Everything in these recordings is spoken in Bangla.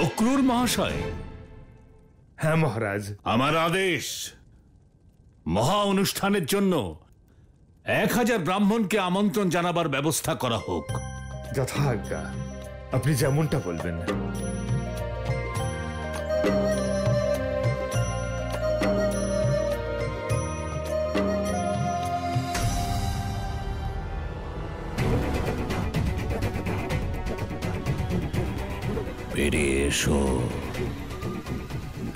অক্রূর মহাশয়। হ্যাঁ মহারাজ। আমার আদেশ, মহা অনুষ্ঠানের জন্য 1000 ব্রাহ্মণকে আমন্ত্রণ জানাবার ব্যবস্থা করা হোক। যথাজ্ঞা, আপনি যেমনটা বলবেন। বেরিয়ে এসো,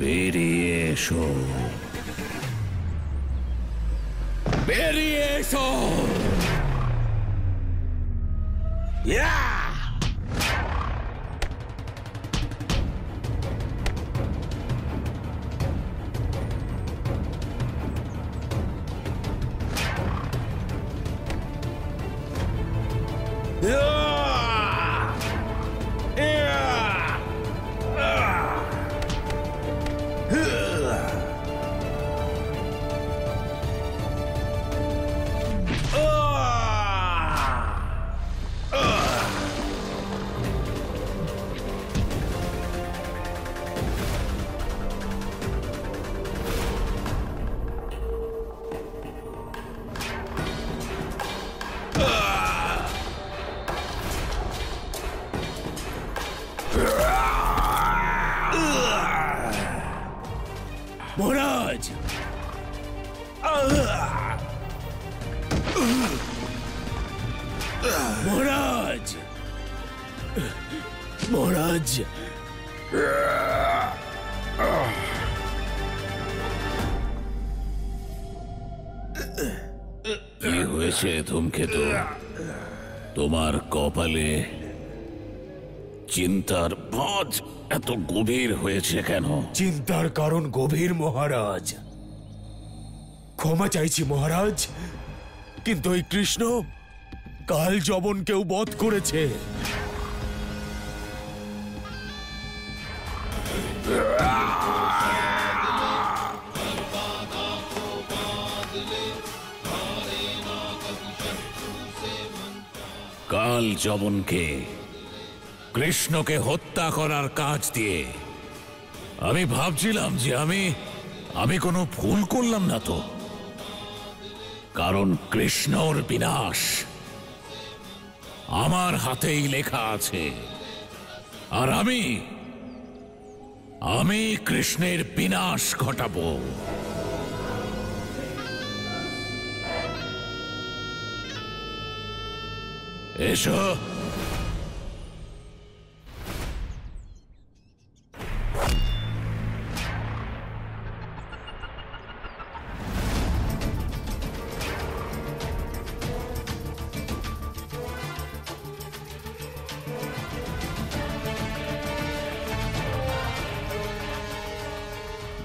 বেরিয়ে এসো, বেরিয়ে এসো। মহারাজ, মহারাজ, মহারাজ। কি হয়েছে ধূমকেতু? তোমার কপালে চিন্তার ভাঁজ এত গভীর হয়েছে কেন? চিন্তার কারণ গভীর মহারাজ। ক্ষমা চাইছি মহারাজ, কিন্তু ওই কৃষ্ণ কাল যবনকেও বধ করেছে। কাল যবনকে কৃষ্ণকে হত্যা করার কাজ দিয়ে আমি ভাবছিলাম যে আমি কোনো ভুল করলাম না তো, কারণ কৃষ্ণর বিনাশ আমার হাতেই লেখা আছে, আর আমি কৃষ্ণের বিনাশ ঘটাবো। এসো।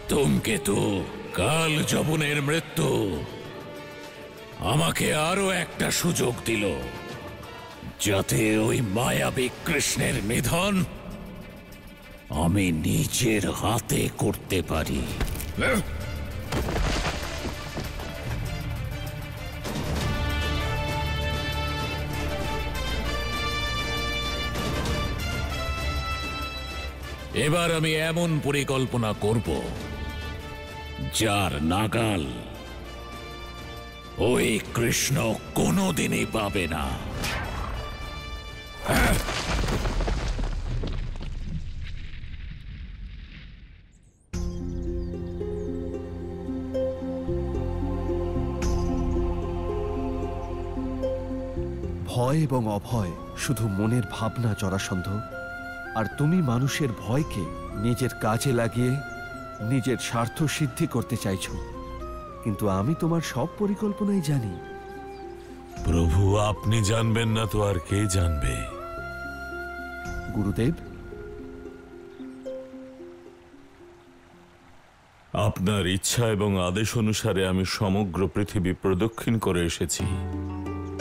ধূমকেতু, কাল যবনের মৃত্যু আমাকে আরো একটা সুযোগ দিল, যাতে ওই মায়াবী কৃষ্ণের নিধন আমি নিজের হাতে করতে পারি। এবার আমি এমন পরিকল্পনা করব যার নাগাল ওই কৃষ্ণ কোনোদিনই পাবে না। ভয় এবং অভয় শুধু মনের ভাবনা জরাসন্ধ, আর তুমি মানুষের ভয়কে নিজের কাজে লাগিয়ে নিজের স্বার্থ সিদ্ধি করতে চাইছো। কিন্তু আমি তোমার সব পরিকল্পনাই জানি। প্রভু, আপনি জানবেন না তো আর কে জানবে? গুরুদেব, আপনার ইচ্ছা এবং আদেশ অনুসারে আমি সমগ্র পৃথিবী প্রদক্ষিণ করে এসেছি,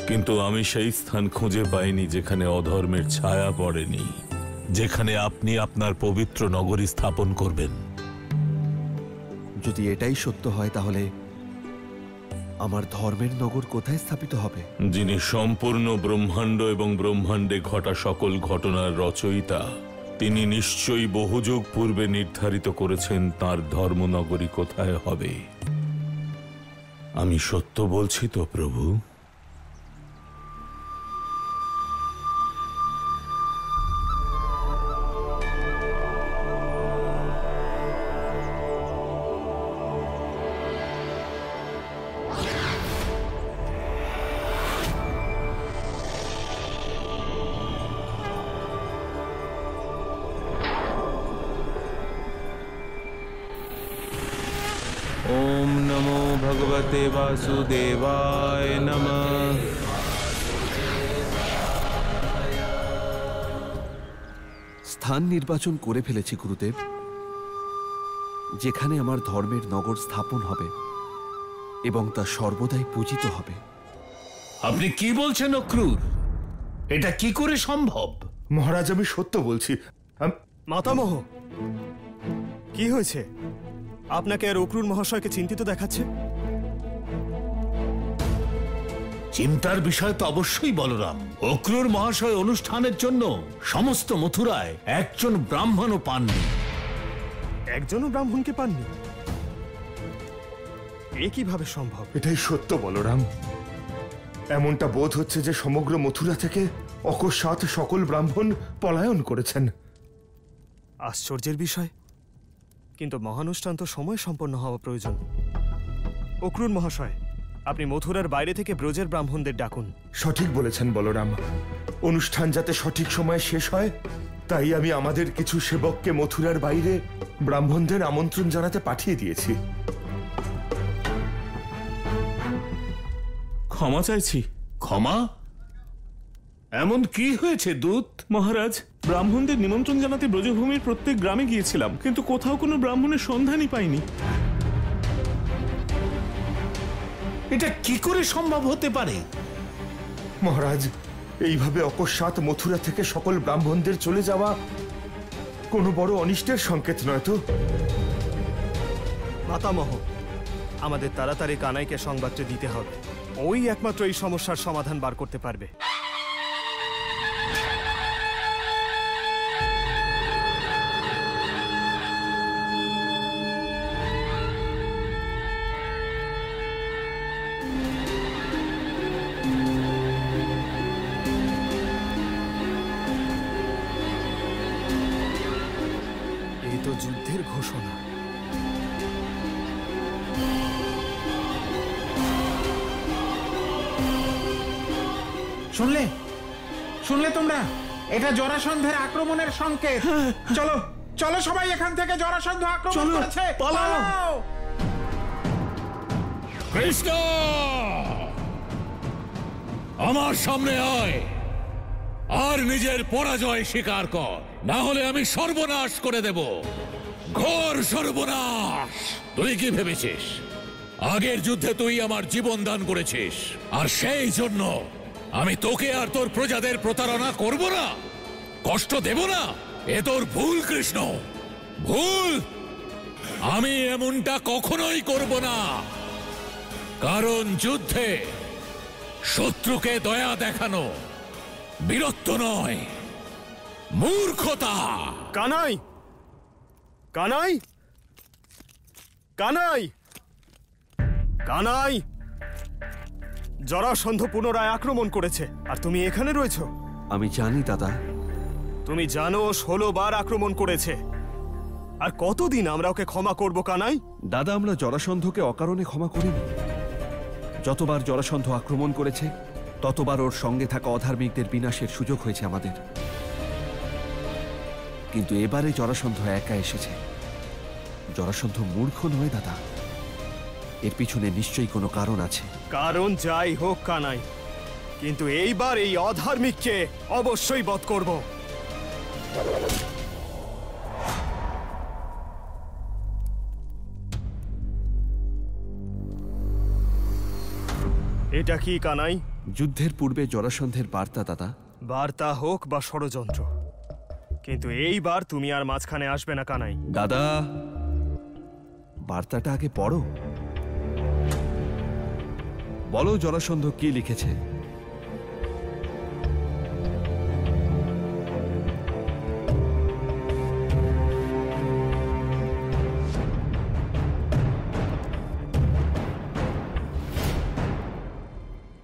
কিন্তু আমি সেই স্থান খুঁজে পাইনি যেখানে অধর্মের ছায়া পড়েনি, যেখানে আপনি আপনার পবিত্র নগরী স্থাপন করবেন। যদি এটাই সত্য হয় তাহলে আমার ধর্মের নগর কোথায় স্থাপিত হবে? যিনি সম্পূর্ণ ব্রহ্মাণ্ড এবং ব্রহ্মাণ্ডে ঘটা সকল ঘটনার রচয়িতা, তিনি নিশ্চয়ই বহুযুগ পূর্বে নির্ধারিত করেছেন তার ধর্মনগরী কোথায় হবে। আমি সত্য বলছি তো প্রভু? ओम नमो भगवते वासुदेवाय नमः। স্থান নির্বাচন করে ফেলেছি গুরুদেব, যেখানে আমার ধর্মের নগর স্থাপন হবে এবং তা সর্বদাই পূজিত হবে। আপনি কি বলছেন অক্রুর? এটা কি করে সম্ভব? মহারাজ, আমি সত্য বলছি। মাতামহ, কি হয়েছে? আপনাকে আর অক্রুর মহাশয়কে চিন্তিত দেখাচ্ছে। চিন্তার বিষয় তো অবশ্যই বলরাম। অক্রুর মহাশয় অনুষ্ঠানের জন্য সমস্ত মথুরায় একজন ব্রাহ্মণও পাননি। একজনও ব্রাহ্মণকে পাননি? এ কিভাবে সম্ভব? এটাই সত্য বলরাম। এমনটা বোধ হচ্ছে যে সমগ্র মথুরা থেকে অকস্মাৎ সকল ব্রাহ্মণ পলায়ন করেছেন। আশ্চর্যের বিষয়, কিন্তু মহানুষ্ঠান তো সময় সম্পন্ন হওয়া প্রয়োজন। অক্রুর মহাশয়, আপনি মথুরার বাইরে থেকে ব্রজের ব্রাহ্মণদের ডাকুন। সঠিক বলেছেন বলরাম। অনুষ্ঠান যাতে সঠিক সময়ে শেষ হয়, তাই আমি আমাদের কিছু সেবককে মথুরার বাইরে ব্রাহ্মণদের আমন্ত্রণ জানাতে পাঠিয়ে দিয়েছি। ক্ষমা চাইছি। ক্ষমা? এমন কি হয়েছে দূত? মহারাজ, ব্রাহ্মণদের নিমন্ত্রণ জানাতে ব্রজভূমির প্রত্যেক গ্রামে গিয়েছিলাম, কিন্তু কোথাও কোনো ব্রাহ্মণের সন্ধানই পাইনি। এটা কি করে সম্ভব হতে পারে? মহারাজ, এইভাবে অকস্মাৎ মথুরা থেকে সকল ব্রাহ্মণদের চলে যাওয়া কোনো বড় অনিষ্টের সংকেত নয় তো? মাতামহ, আমাদের তাড়াতাড়ি কানাইকে সংবাদটা দিতে হবে। ওই একমাত্র এই সমস্যার সমাধান বার করতে পারবে। এই তো যুদ্ধের ঘোষণা। শুনলে শুনলে তোমরা? এটা জরাসন্ধের আক্রমণের সংকেত। চলো চলো সবাই এখান থেকে, জরাসন্ধ আক্রমণ করেছে। পালাও! কৃষ্ণ, আমার সামনে আয় আর নিজের পরাজয় স্বীকার কর, না হলে আমি সর্বনাশ করে দেব। ঘোর সর্বনাশ! তুই কি ভেবেছিস আগের যুদ্ধে তুই আমার জীবন দান করেছিস, আর সেই জন্য আমি তোকে আর তোর প্রজাদের প্রতারণা করব না, কষ্ট দেব না? এ তোর ভুল কৃষ্ণ, ভুল। আমি এমনটা কখনোই করব না, কারণ যুদ্ধে শত্রুকে দয়া দেখানো বীরত্ব নয়, মূর্খতা। কানাই! কানাই! কানাই! কানাই! জরাসন্ধ পুনরায় আক্রমণ করেছে, আর তুমি এখানে রয়েছো। আমি জানি দাদা। তুমি জানো 16 বার আক্রমণ করেছে, আর কতদিন আমরা ওকে ক্ষমা করব কানাই? দাদা, আমরা জরাসন্ধকে অকারণে ক্ষমা করিনি। যতবার জরাসন্ধ আক্রমণ করেছে, ততবার ওর সঙ্গে থাকা অধার্মিকদের বিনাশের সুযোগ হয়েছে আমাদের। কিন্তু এবারে জরাসন্ধ একা এসেছে। জরাসন্ধ মূর্খ নয় দাদা, এর পিছনে নিশ্চয়ই কোনো কারণ আছে। কারণ যাই হোক কানাই, কিন্তু এইবার এই অধার্মিককে অবশ্যই বধ করব। এটা কি কানাই? যুদ্ধের পূর্বে জরাসন্ধের বার্তা দাদা। বার্তা হোক বা ষড়যন্ত্র, কিন্তু এইবার তুমি আর মাঝখানে আসবে না কানাই। দাদা, বার্তাটা আগে পড়ো। বলো জরাসন্ধ কি লিখেছে।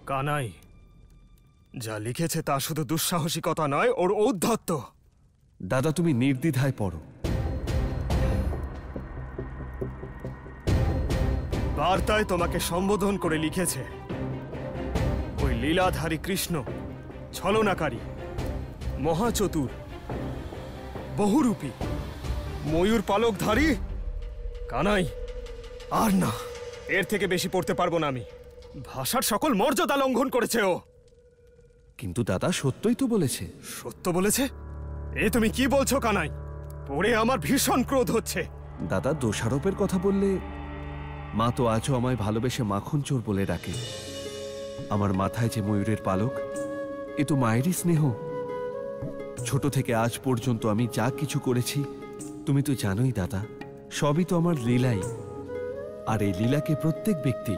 কানাই, যা লিখেছে তা শুধু দুঃসাহসিকতা নয়, ওর ঔদ্ধত্য। দাদা, তুমি নির্দ্বিধায় পড়ো। বার্তায় তোমাকে সম্বোধন করে লিখেছে ওই লীলাধারী কৃষ্ণ ছলনাকারী, মহাচতুর, বহুরূপী, ময়ূর পালকধারী। কানাই, আর না, এর থেকে বেশি পড়তে পারবো না আমি। ভাষার সকল মর্যাদা লঙ্ঘন করেছে ও। কিন্তু দাদা, সত্যই তো বলেছে। সত্য বলেছে? এ তুমি কি বলছো কানাই? পড়ে আমার ভীষণ ক্রোধ হচ্ছে। দাদা, দোষারোপের কথা বললে মা তো আজও আমায় ভালোবেসে মাখন চোর বলে ডাকে। আমার মাথায় যে ময়ূরের পালক, এ তো মায়েরই স্নেহ। ছোট থেকে আজ পর্যন্ত আমি যা কিছু করেছি তুমি তো জানোই দাদা, সবই তো আমার লীলাই। আর এই লীলাকে প্রত্যেক ব্যক্তি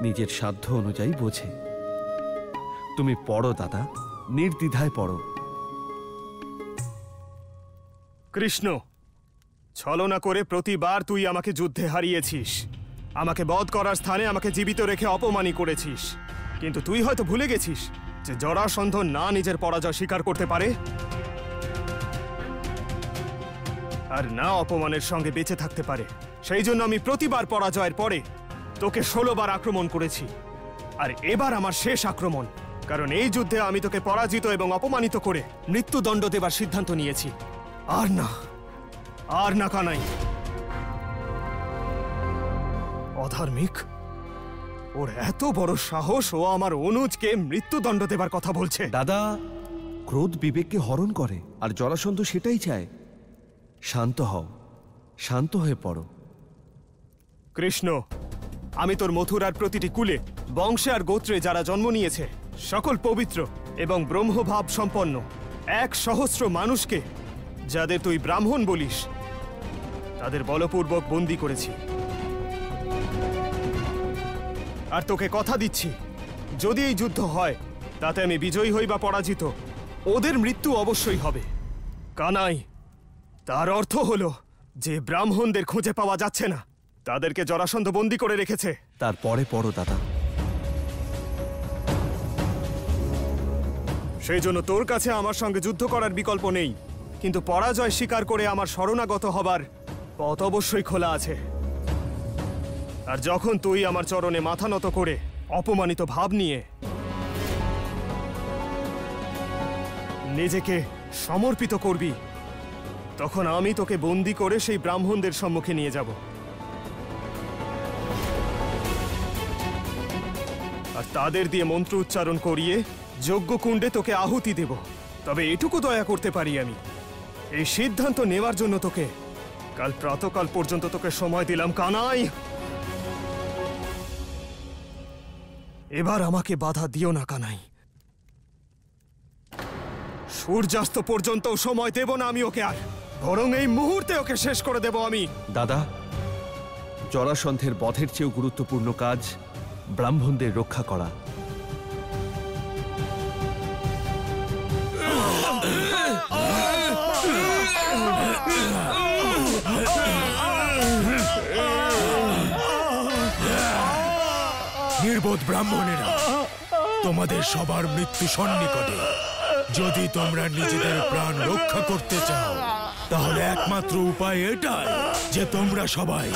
নিজের সাধ্য অনুযায়ী বোঝে। তুমি পড়ো দাদা, নির্দ্বিধায় পড়ো। কৃষ্ণ, ছলনা করে প্রতিবার তুই আমাকে যুদ্ধে হারিয়েছিস। আমাকে বধ করার স্থানে আমাকে জীবিত রেখে অপমানই করেছিস। কিন্তু তুই হয়তো ভুলে গেছিস যে জরাসন্ধ না নিজের পরাজয় স্বীকার করতে পারে আর না অপমানের সঙ্গে বেঁচে থাকতে পারে। সেই জন্য আমি প্রতিবার পরাজয়ের পরে তোকে 16 বার আক্রমণ করেছি। আর এবার আমার শেষ আক্রমণ, কারণ এই যুদ্ধে আমি তোকে পরাজিত এবং অপমানিত করে মৃত্যুদণ্ড দেবার সিদ্ধান্ত নিয়েছি। আর না, আর না কানাই। অধার্মিক, ওর এত বড় সাহস, ও আমার অনুজকে মৃত্যুদণ্ড দেবার কথা বলছে। দাদা, ক্রোধ বিবেককে হরণ করে, আর জরাসন্ধ সেটাই চায়। শান্ত হও, শান্ত হয়ে পড়ো। কৃষ্ণ, আমি তোর মথুরার প্রতিটি কুলে, বংশে আর গোত্রে যারা জন্ম নিয়েছে সকল পবিত্র এবং ব্রহ্মভাব সম্পন্ন 1,000,000 মানুষকে, যাদের তুই ব্রাহ্মণ বলিস, তাদের বলপূর্বক বন্দী করেছি। আর তোকে কথা দিচ্ছি, যদি এই যুদ্ধ হয় তাতে আমি বিজয়ী হই বা পরাজিত, ওদের মৃত্যু অবশ্যই হবে। কানাই, তার অর্থ হলো যে ব্রাহ্মণদের খুঁজে পাওয়া যাচ্ছে না, তাদেরকে জরাসন্ধ বন্দী করে রেখেছে। তারপরে পড়ো দাদা। সেই জন্য তোর কাছে আমার সঙ্গে যুদ্ধ করার বিকল্প নেই, কিন্তু পরাজয় স্বীকার করে আমার শরণাগত হবার পথ অবশ্যই খোলা আছে। আর যখন তুই আমার চরণে মাথা নত করে অপমানিত ভাব নিয়ে নিজেকে সমর্পিত করবি, তখন আমি তোকে বন্দী করে সেই ব্রাহ্মণদের সম্মুখে নিয়ে যাব। আর তাদের দিয়ে মন্ত্র উচ্চারণ করিয়ে যজ্ঞকুণ্ডে তোকে আহুতি দেব। তবে এটুকু দয়া করতে পারি আমি, এই সিদ্ধান্ত নেওয়ার জন্য তোকে কাল প্রাতকাল পর্যন্ত তোকে সময় দিলাম। কানাই, এবার আমাকে বাধা দিও না কানাই। সূর্যাস্ত পর্যন্ত সময় দেব না আমি ওকে, আর বরং এই মুহূর্তে ওকে শেষ করে দেব আমি। দাদা, জরাসন্ধের বধের চেয়েও গুরুত্বপূর্ণ কাজ ব্রাহ্মণদের রক্ষা করা। নির্বোধ ব্রাহ্মণেরা, তোমাদের সবার মৃত্যু সন্নিকটে। যদি তোমরা নিজেদের প্রাণ রক্ষা করতে চাও, তাহলে একমাত্র উপায় এটাই যে তোমরা সবাই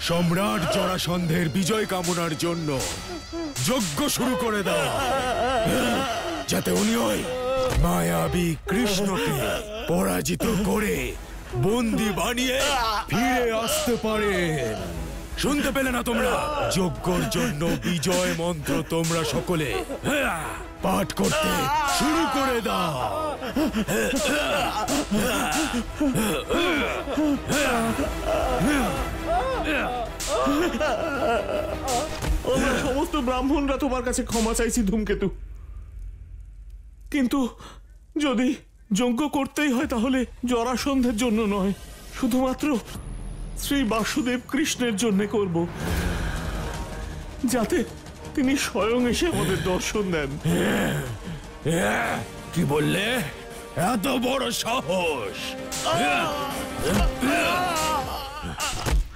সম্রাট জরাসন্ধের বিজয় কামনার জন্য যজ্ঞ শুরু করে দাও, যাতে উনি ওই মায়াবী কৃষ্ণকে পরাজিত করে বন্দি বানিয়ে ফিরে আসতে পারেন। শুনতে পেলে না তোমরা? যজ্ঞর জন্য বিজয় মন্ত্র তোমরা সকলে পাঠ করতে শুরু করে দাও। আমরা সমস্ত ব্রাহ্মণরা তোমার কাছে ক্ষমা চাইছি ধূমকেতু, কিন্তু যদি যজ্ঞ করতেই হয় তাহলে জরাসন্ধের জন্য নয়, শুধুমাত্র শ্রী বাসুদেব কৃষ্ণের জন্য করব, যাতে তিনি স্বয়ং এসে আমাদের দর্শন দেন। কি বললে? এত বড় সাহস!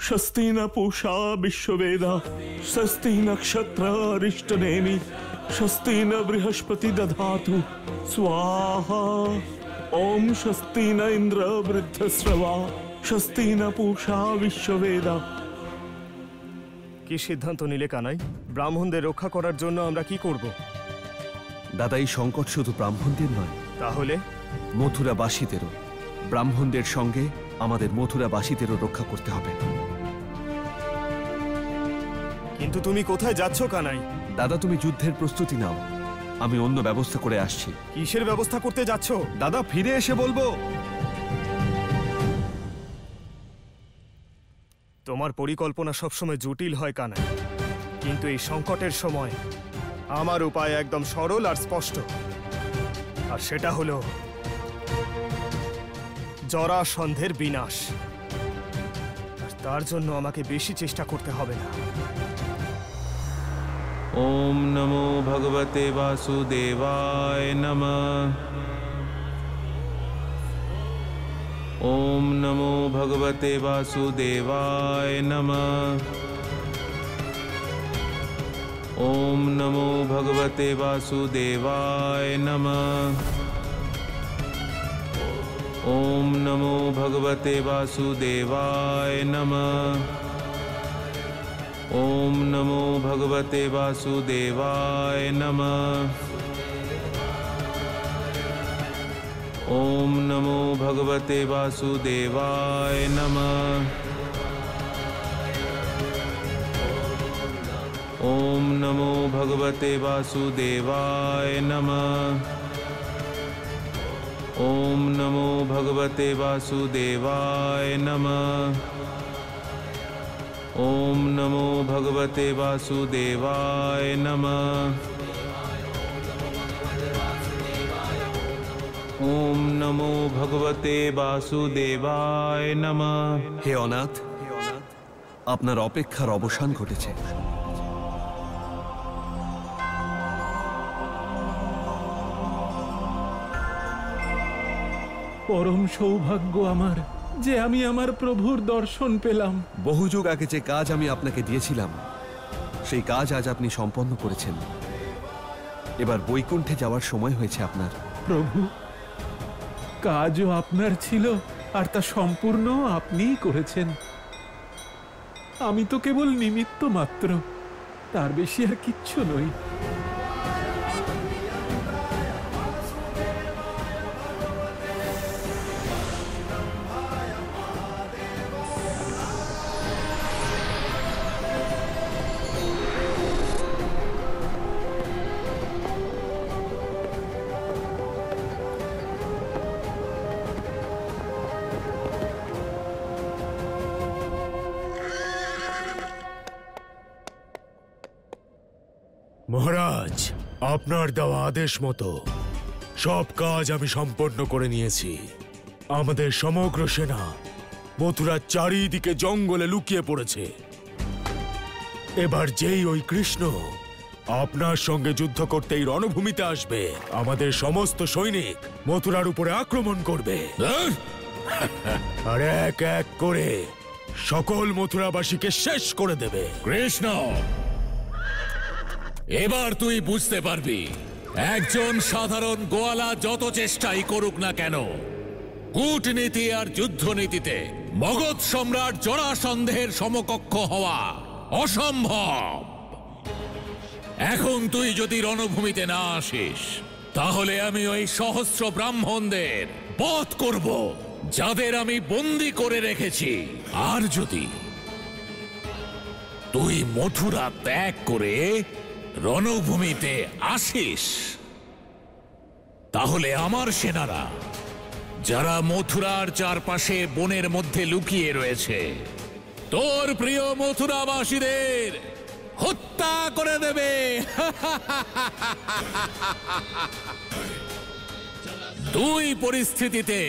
স্বস্তি ন পূষা বিশ্ববেদা, স্বস্তি নক্ষত্রারিষ্টনেমি, স্বস্তি ন বৃহস্পতি দধাতু স্বাহা। ওম স্বস্তি ন ইন্দ্র বৃদ্ধশ্রবা স্বস্তি ন পূষা বিশ্ববেদা। কি সিদ্ধান্ত নিলে কানাই? ব্রাহ্মণদের রক্ষা করার জন্য আমরা কি করব? দাদা, এই সংকট শুধু ব্রাহ্মণদের নয়, তাহলে মথুরাবাসীদেরও। ব্রাহ্মণদের সঙ্গে আমাদের মথুরাবাসীদেরও রক্ষা করতে হবে। কিন্তু তুমি কোথায় যাচ্ছ কানাই? দাদা, তুমি যুদ্ধের প্রস্তুতি নাও, আমি অন্য ব্যবস্থা করে আসছি। কিসের ব্যবস্থা করতে যাচ্ছ? দাদা, ফিরে এসে বলবো। তোমার পরিকল্পনা সবসময় জটিল হয় কানাই, কিন্তু এই সংকটের সময় আমার উপায় একদম সরল আর স্পষ্ট, আর সেটা হলো জরাসন্ধের বিনাশ। আর তার জন্য আমাকে বেশি চেষ্টা করতে হবে না। ওম নমো ভগবতে বাসুদেবায় নমঃ। ওম নমো ভগবতে বাসুদেবায় নমঃ। ওম নমো ভগবতে বাসুদেবায় নমঃ। ওম নমো ভগবতে বাসুদেবায় নমঃ। ওম নমো ভগবতে বাসুদেবায় নমঃ। ওম নমো ভগবতে বাসুদেবায় নমঃ। ওম নমো ভগবতে বাসুদেবায় নমঃ। ওম নমো ভগবতে বাসুদেবায় নমঃ। ওম নমো ভগবতে বাসুদেবায় নমঃ। ওম নমো ভগবতে বাসুদেবায় নমঃ। হে অনাথ, আপনার অপেক্ষার অবসান ঘটেছে। পরম সৌভাগ্য আমার যে আমি আমার প্রভুর দর্শন পেলাম। বহু যুগ আগে যে কাজ আমি আপনাকে দিয়েছিলাম, সেই কাজ আজ আপনি সম্পন্ন করেছেন। এবার বৈকুণ্ঠে যাওয়ার সময় হয়েছে আপনার। প্রভু, কাজও আপনার ছিল আর তা সম্পূর্ণ আপনিই করেছেন। আমি তো কেবল নিমিত্ত মাত্র, তার বেশি আর কিচ্ছু নই। মহারাজ, আপনার দেওয়া আদেশ মতো সব কাজ আমি সম্পন্ন করে নিয়েছি। আমাদের সমগ্র সেনা মথুরার চারিদিকে জঙ্গলে লুকিয়ে পড়েছে। এবার যেই ওই কৃষ্ণ আপনার সঙ্গে যুদ্ধ করতে এই রণভূমিতে আসবে, আমাদের সমস্ত সৈনিক মথুরার উপরে আক্রমণ করবে আর এক এক করে সকল মথুরাবাসীকে শেষ করে দেবে। কৃষ্ণ, এবার তুই বুঝতে পারবি একজন সাধারণ গোয়ালা যত চেষ্টাই করুক না কেন, কূটনীতি আর যুদ্ধনীতিতে মগধ সম্রাট জরাসন্ধের সমকক্ষ হওয়া অসম্ভব। এখন তুই যদি রণভূমিতে না আসিস, তাহলে আমি ওই সহস্র ব্রাহ্মণদের বধ করব যাদের আমি বন্দী করে রেখেছি। আর যদি তুই মথুরা ত্যাগ করে রণভূমিতে আসিস, তাহলে আমার সেনারা যারা মথুরার চারপাশে বনের মধ্যে লুকিয়ে রয়েছে, তোর প্রিয় মথুরাবাসীদের হত্যা করে দেবে। দুই পরিস্থিতিতে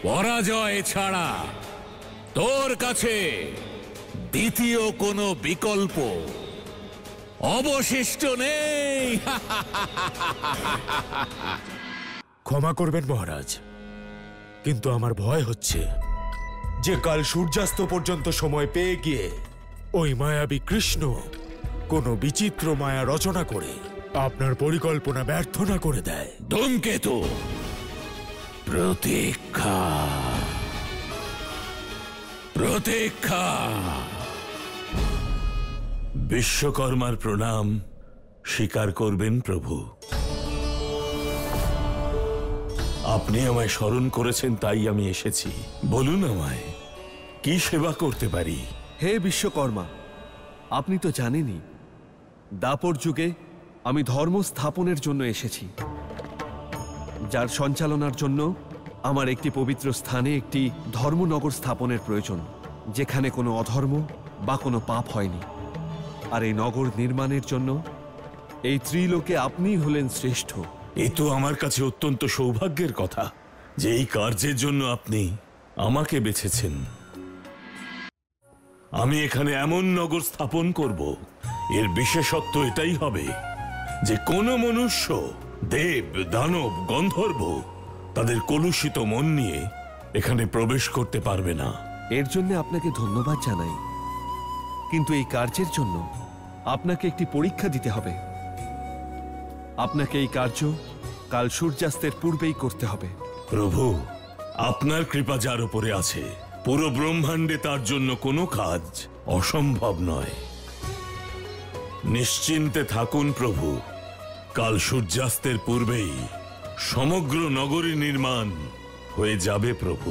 পরাজয় ছাড়া তোর কাছে দ্বিতীয় কোনো বিকল্প অবশিষ্ট নেই। ক্ষমা করবেন মহারাজ, কিন্তু আমার ভয় হচ্ছে যে কাল সূর্যাস্ত পর্যন্ত সময় পেয়ে গিয়ে ওই মায়াবী কৃষ্ণ কোনো বিচিত্র মায়া রচনা করে আপনার পরিকল্পনা ব্যর্থ না করে দেয়। ধূমকেতু, প্রতীক্ষা, প্রতীক্ষা। বিশ্বকর্মার প্রণাম স্বীকার করবেন প্রভু। আপনি আমায় স্মরণ করেছেন, তাই আমি এসেছি। বলুন আমায় কি সেবা করতে পারি। হে বিশ্বকর্মা, আপনি তো জানেনই দাপর যুগে আমি ধর্ম স্থাপনের জন্য এসেছি, যার সঞ্চালনার জন্য আমার একটি পবিত্র স্থানে একটি ধর্মনগর স্থাপনের প্রয়োজন, যেখানে কোনো অধর্ম বা কোনো পাপ হয়নি। আর এই নগর নির্মাণের জন্য এই ত্রিলোকে আপনিই হলেন শ্রেষ্ঠ। এ তো আমার কাছে অত্যন্ত সৌভাগ্যের কথা যে এই কার্যের জন্য আপনি আমাকে বেছেছেন। আমি এখানে এমন নগর স্থাপন করব, এর বিশেষত্ব এটাই হবে যে কোনো মনুষ্য, দেব, দানব, গন্ধর্ব তাদের কলুষিত মন নিয়ে এখানে প্রবেশ করতে পারবে না। এর জন্য আপনাকে ধন্যবাদ জানাই, কিন্তু এই কার্যের জন্য আপনাকে একটি পরীক্ষা দিতে হবে। আপনাকে এই কার্য কাল সূর্যাস্তের পূর্বেই করতে হবে। প্রভু, আপনার কৃপা যার উপরে আছে, পুরো ব্রহ্মাণ্ডে তার জন্য কোনো কাজ অসম্ভব নয়। নিশ্চিন্তে থাকুন প্রভু, কাল সূর্যাস্তের পূর্বেই সমগ্র নগরী নির্মাণ হয়ে যাবে প্রভু।